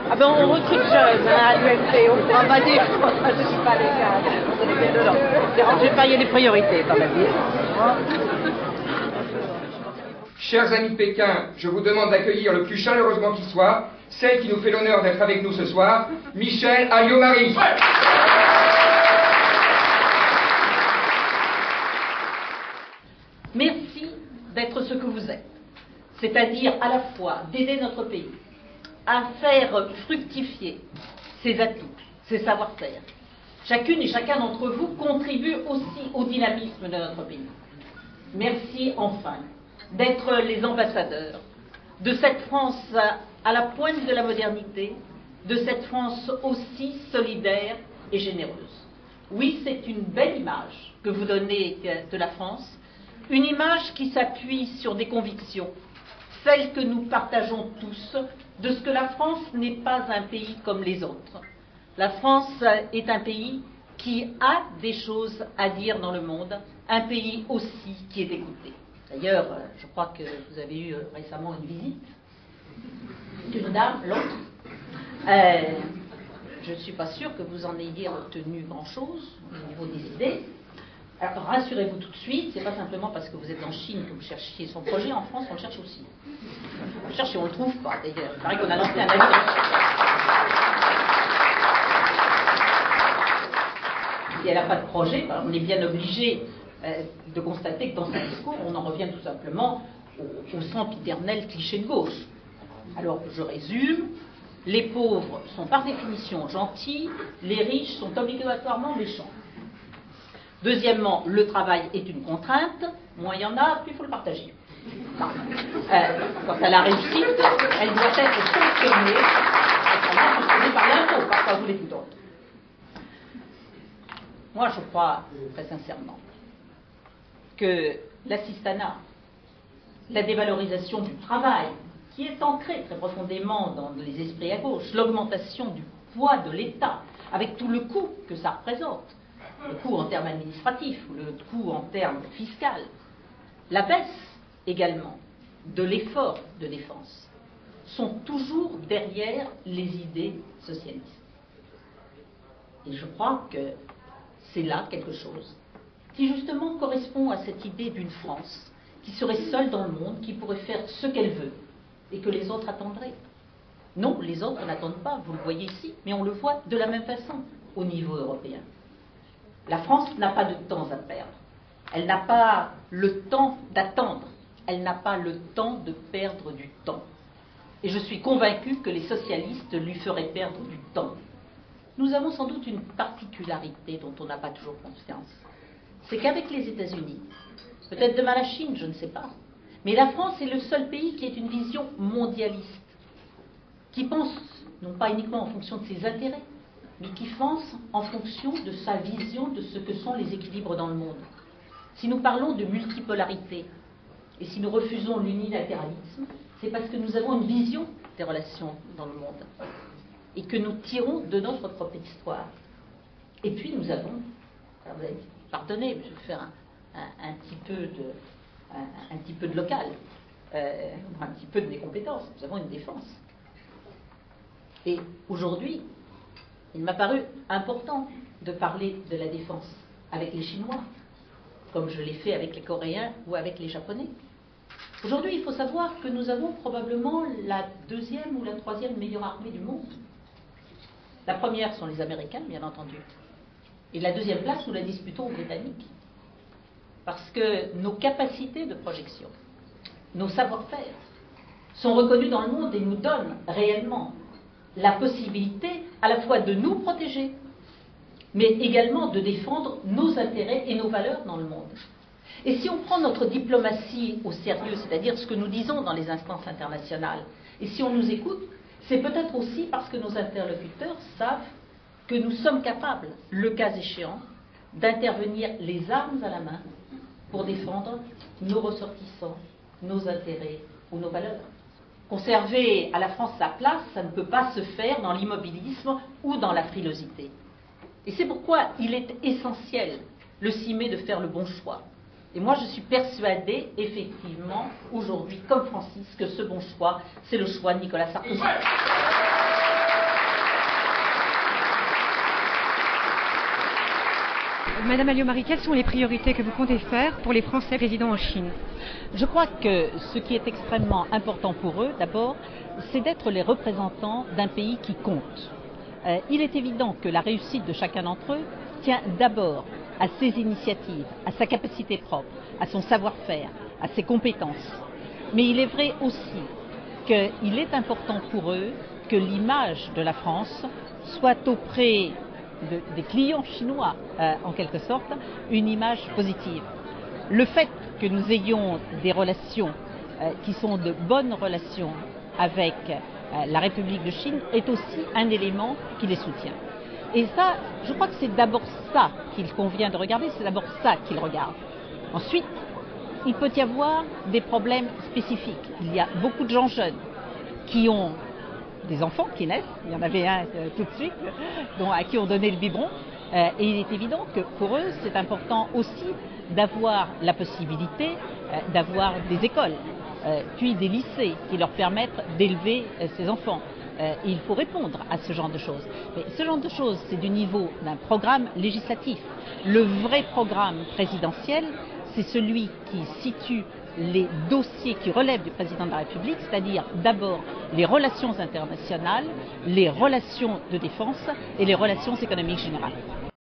Ah ben on recrute jeunes à l'UMP, on prend pas des fois, je ne suis pas les gars, je vais pas, il y a des priorités quand même. Chers amis de Pékin, je vous demande d'accueillir le plus chaleureusement qui soit, celle qui nous fait l'honneur d'être avec nous ce soir, Michèle Alliot-Marie. Merci d'être ce que vous êtes, c'est-à-dire à la fois d'aider notre pays à faire fructifier ses atouts, ses savoir-faire. Chacune et chacun d'entre vous contribue aussi au dynamisme de notre pays. Merci enfin d'être les ambassadeurs de cette France à la pointe de la modernité, de cette France aussi solidaire et généreuse. Oui, c'est une belle image que vous donnez de la France, une image qui s'appuie sur des convictions, celles que nous partageons tous, de ce que la France n'est pas un pays comme les autres. La France est un pays qui a des choses à dire dans le monde, un pays aussi qui est écouté. D'ailleurs, je crois que vous avez eu récemment une visite d'une dame, l'autre. Je ne suis pas sûre que vous en ayez retenu grand-chose au niveau des idées. Alors, rassurez-vous tout de suite, c'est pas simplement parce que vous êtes en Chine que vous cherchiez son projet, en France on le cherche aussi. On le cherche et on ne le trouve pas d'ailleurs. Il paraît qu'on a lancé un avis. Si elle n'a pas de projet, on est bien obligé de constater que dans ce discours, on en revient tout simplement au sempiternel cliché de gauche. Alors, je résume, les pauvres sont par définition gentils, les riches sont obligatoirement méchants. Deuxièmement, le travail est une contrainte, moins il y en a, plus il faut le partager. Quant à la réussite, elle doit être sanctionnée par l'impôt, par quoi voulez-vous d'autre. Moi, je crois très sincèrement que l'assistanat, la dévalorisation du travail, qui est ancrée très profondément dans les esprits à gauche, l'augmentation du poids de l'État, avec tout le coût que ça représente, le coût en termes administratifs, le coût en termes fiscaux, la baisse également de l'effort de défense, sont toujours derrière les idées socialistes. Et je crois que c'est là quelque chose qui justement correspond à cette idée d'une France qui serait seule dans le monde, qui pourrait faire ce qu'elle veut et que les autres attendraient. Non, les autres n'attendent pas, vous le voyez ici, mais on le voit de la même façon au niveau européen. La France n'a pas de temps à perdre. Elle n'a pas le temps d'attendre. Elle n'a pas le temps de perdre du temps. Et je suis convaincue que les socialistes lui feraient perdre du temps. Nous avons sans doute une particularité dont on n'a pas toujours conscience. C'est qu'avec les États-Unis, peut-être demain la Chine, je ne sais pas, mais la France est le seul pays qui ait une vision mondialiste, qui pense non pas uniquement en fonction de ses intérêts, mais qui pense en fonction de sa vision de ce que sont les équilibres dans le monde. Si nous parlons de multipolarité, et si nous refusons l'unilatéralisme, c'est parce que nous avons une vision des relations dans le monde, et que nous tirons de notre propre histoire. Et puis nous avons, alors vous allez pardonner, je vais faire un petit peu de local, un petit peu de mes compétences, nous avons une défense. Et aujourd'hui, il m'a paru important de parler de la défense avec les Chinois, comme je l'ai fait avec les Coréens ou avec les Japonais. Aujourd'hui, il faut savoir que nous avons probablement la deuxième ou la troisième meilleure armée du monde. La première sont les Américains, bien entendu. Et la deuxième place, nous la disputons aux Britanniques. Parce que nos capacités de projection, nos savoir-faire, sont reconnus dans le monde et nous donnent réellement la possibilité à la fois de nous protéger, mais également de défendre nos intérêts et nos valeurs dans le monde. Et si on prend notre diplomatie au sérieux, c'est-à-dire ce que nous disons dans les instances internationales, et si on nous écoute, c'est peut-être aussi parce que nos interlocuteurs savent que nous sommes capables, le cas échéant, d'intervenir les armes à la main pour défendre nos ressortissants, nos intérêts ou nos valeurs. Conserver à la France sa place, ça ne peut pas se faire dans l'immobilisme ou dans la frilosité. Et c'est pourquoi il est essentiel, le 6 mai, de faire le bon choix. Et moi, je suis persuadée, effectivement, aujourd'hui, comme Francis, que ce bon choix, c'est le choix de Nicolas Sarkozy. Madame Alliot-Marie, quelles sont les priorités que vous comptez faire pour les Français résidant en Chine? Je crois que ce qui est extrêmement important pour eux, d'abord, c'est d'être les représentants d'un pays qui compte. Il est évident que la réussite de chacun d'entre eux tient d'abord à ses initiatives, à sa capacité propre, à son savoir-faire, à ses compétences. Mais il est vrai aussi qu'il est important pour eux que l'image de la France soit auprès des clients chinois, en quelque sorte, une image positive. Le fait que nous ayons des relations qui sont de bonnes relations avec la République de Chine est aussi un élément qui les soutient. Et ça, je crois que c'est d'abord ça qu'il convient de regarder, c'est d'abord ça qu'ils regardent. Ensuite, il peut y avoir des problèmes spécifiques. Il y a beaucoup de gens jeunes qui ont des enfants qui naissent, il y en avait un tout de suite, à qui on donnait le biberon, et il est évident que pour eux, c'est important aussi d'avoir la possibilité d'avoir des écoles, puis des lycées qui leur permettent d'élever ces enfants. Il faut répondre à ce genre de choses. Mais ce genre de choses, c'est du niveau d'un programme législatif. Le vrai programme présidentiel, c'est celui qui situe les dossiers qui relèvent du président de la République, c'est-à-dire d'abord les relations internationales, les relations de défense et les relations économiques générales.